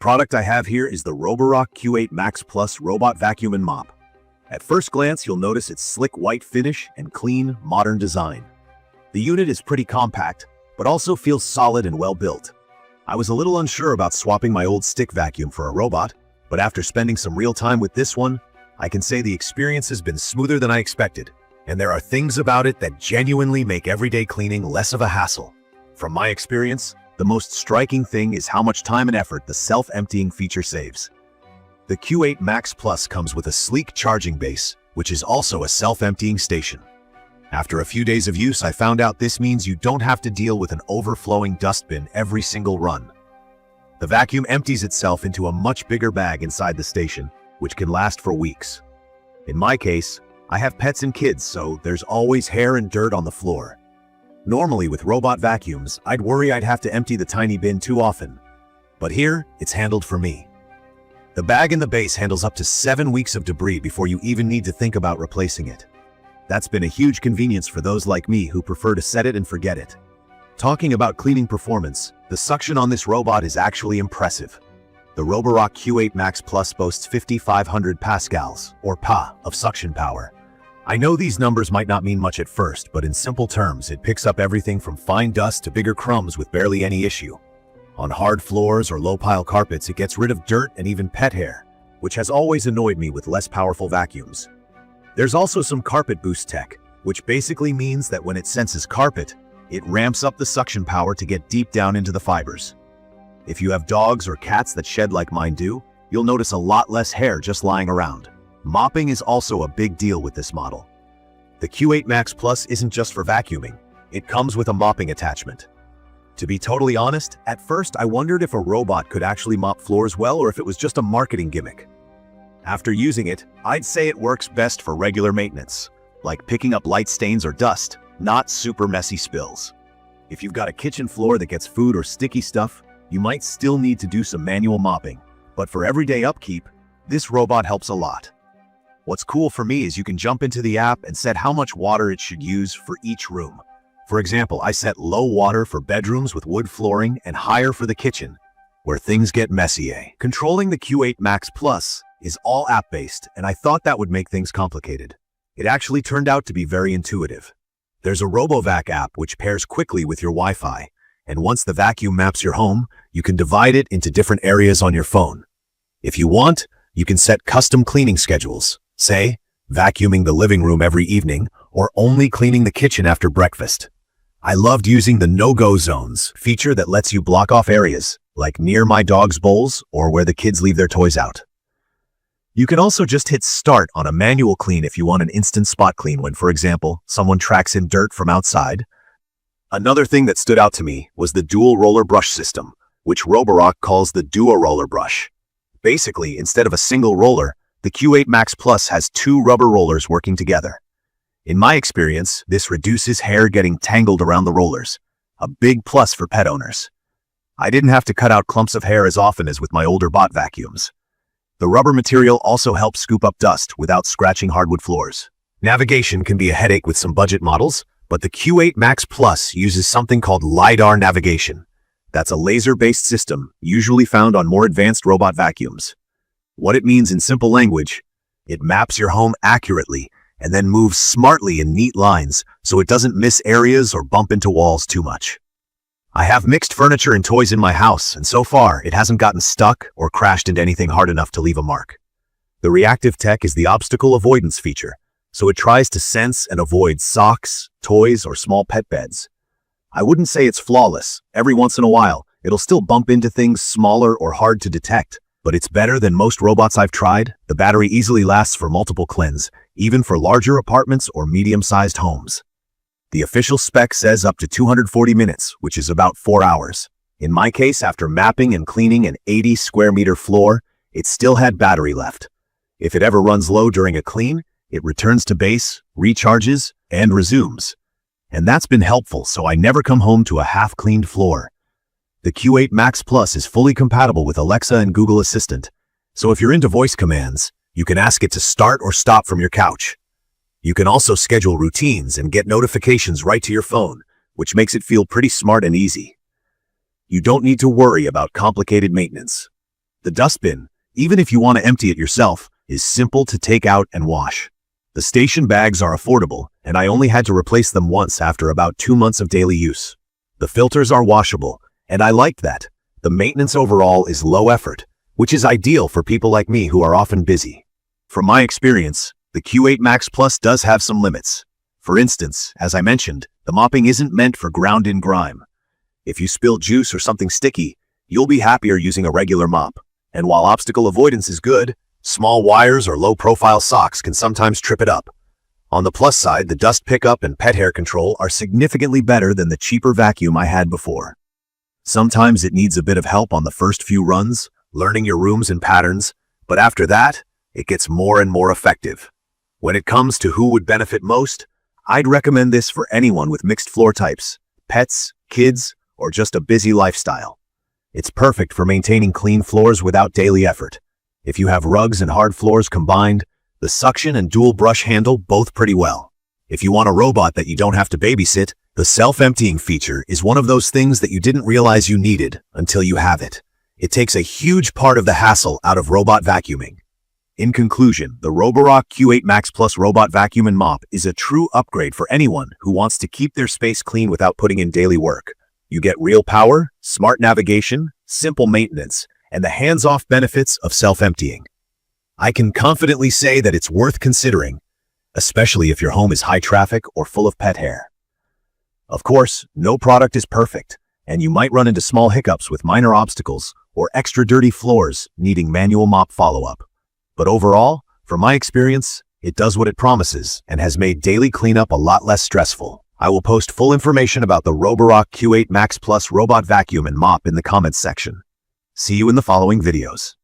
product I have here is the Roborock Q8 Max Plus Robot Vacuum and Mop. At first glance, you'll notice its slick white finish and clean, modern design. The unit is pretty compact, but also feels solid and well built. I was a little unsure about swapping my old stick vacuum for a robot, but after spending some real time with this one, I can say the experience has been smoother than I expected, and there are things about it that genuinely make everyday cleaning less of a hassle. From my experience, the most striking thing is how much time and effort the self-emptying feature saves. The Q8 Max Plus comes with a sleek charging base, which is also a self-emptying station. After a few days of use, I found out this means you don't have to deal with an overflowing dustbin every single run. The vacuum empties itself into a much bigger bag inside the station, which can last for weeks. In my case, I have pets and kids, so there's always hair and dirt on the floor. Normally with robot vacuums, I'd worry I'd have to empty the tiny bin too often. But here, it's handled for me. The bag in the base handles up to 7 weeks of debris before you even need to think about replacing it. That's been a huge convenience for those like me who prefer to set it and forget it. Talking about cleaning performance, the suction on this robot is actually impressive. The Roborock Q8 Max Plus boasts 5,500 pascals, or PA, of suction power. I know these numbers might not mean much at first, but in simple terms, it picks up everything from fine dust to bigger crumbs with barely any issue. On hard floors or low-pile carpets, it gets rid of dirt and even pet hair, which has always annoyed me with less powerful vacuums. There's also some carpet boost tech, which basically means that when it senses carpet, it ramps up the suction power to get deep down into the fibers. If you have dogs or cats that shed like mine do, you'll notice a lot less hair just lying around. Mopping is also a big deal with this model. The Q8 Max Plus isn't just for vacuuming, it comes with a mopping attachment. To be totally honest, at first I wondered if a robot could actually mop floors well or if it was just a marketing gimmick. After using it, I'd say it works best for regular maintenance, like picking up light stains or dust, not super messy spills. If you've got a kitchen floor that gets food or sticky stuff, you might still need to do some manual mopping, but for everyday upkeep, this robot helps a lot. What's cool for me is you can jump into the app and set how much water it should use for each room. For example, I set low water for bedrooms with wood flooring and higher for the kitchen, where things get messy. Controlling the Q8 Max Plus is all app-based, and I thought that would make things complicated. It actually turned out to be very intuitive. There's a RoboVac app which pairs quickly with your Wi-Fi, and once the vacuum maps your home, you can divide it into different areas on your phone. If you want, you can set custom cleaning schedules. Say, vacuuming the living room every evening, or only cleaning the kitchen after breakfast. I loved using the no-go zones feature that lets you block off areas, like near my dog's bowls or where the kids leave their toys out. You can also just hit start on a manual clean if you want an instant spot clean when, for example, someone tracks in dirt from outside. Another thing that stood out to me was the DuoRoller Brush system, which Roborock calls the DuoRoller Brush. Basically, instead of a single roller, the Q8 Max Plus has 2 rubber rollers working together. In my experience, this reduces hair getting tangled around the rollers, a big plus for pet owners. I didn't have to cut out clumps of hair as often as with my older bot vacuums. The rubber material also helps scoop up dust without scratching hardwood floors. Navigation can be a headache with some budget models, but the Q8 Max Plus uses something called LiDAR navigation. That's a laser-based system, usually found on more advanced robot vacuums. What it means in simple language, it maps your home accurately and then moves smartly in neat lines so it doesn't miss areas or bump into walls too much. I have mixed furniture and toys in my house, and so far it hasn't gotten stuck or crashed into anything hard enough to leave a mark. The Reactive Tech is the obstacle avoidance feature, so it tries to sense and avoid socks, toys, or small pet beds. I wouldn't say it's flawless. Every once in a while, it'll still bump into things smaller or hard to detect. But it's better than most robots I've tried. The battery easily lasts for multiple cleans, even for larger apartments or medium-sized homes. The official spec says up to 240 minutes, which is about 4 hours. In my case, after mapping and cleaning an 80 square meter floor, it still had battery left. If it ever runs low during a clean, it returns to base, recharges, and resumes. And that's been helpful, so I never come home to a half-cleaned floor. The Q8 Max Plus is fully compatible with Alexa and Google Assistant, so if you're into voice commands, you can ask it to start or stop from your couch. You can also schedule routines and get notifications right to your phone, which makes it feel pretty smart and easy. You don't need to worry about complicated maintenance. The dustbin, even if you want to empty it yourself, is simple to take out and wash. The station bags are affordable, and I only had to replace them once after about 2 months of daily use. The filters are washable, and I liked that. The maintenance overall is low effort, which is ideal for people like me who are often busy. From my experience, the Q8 Max Plus does have some limits. For instance, as I mentioned, the mopping isn't meant for ground-in grime. If you spill juice or something sticky, you'll be happier using a regular mop. And while obstacle avoidance is good, small wires or low-profile socks can sometimes trip it up. On the plus side, the dust pickup and pet hair control are significantly better than the cheaper vacuum I had before. Sometimes it needs a bit of help on the first few runs, learning your rooms and patterns, but after that, it gets more and more effective. When it comes to who would benefit most, I'd recommend this for anyone with mixed floor types, pets, kids, or just a busy lifestyle. It's perfect for maintaining clean floors without daily effort. If you have rugs and hard floors combined, the suction and dual brush handle both pretty well. If you want a robot that you don't have to babysit, the self-emptying feature is one of those things that you didn't realize you needed until you have it. It takes a huge part of the hassle out of robot vacuuming. In conclusion, the Roborock Q8 Max Plus Robot Vacuum and Mop is a true upgrade for anyone who wants to keep their space clean without putting in daily work. You get real power, smart navigation, simple maintenance, and the hands-off benefits of self-emptying. I can confidently say that it's worth considering, especially if your home is high traffic or full of pet hair. Of course, no product is perfect, and you might run into small hiccups with minor obstacles or extra dirty floors needing manual mop follow-up. But overall, from my experience, it does what it promises and has made daily cleanup a lot less stressful. I will post full information about the Roborock Q8 Max Plus Robot Vacuum and Mop in the comments section. See you in the following videos.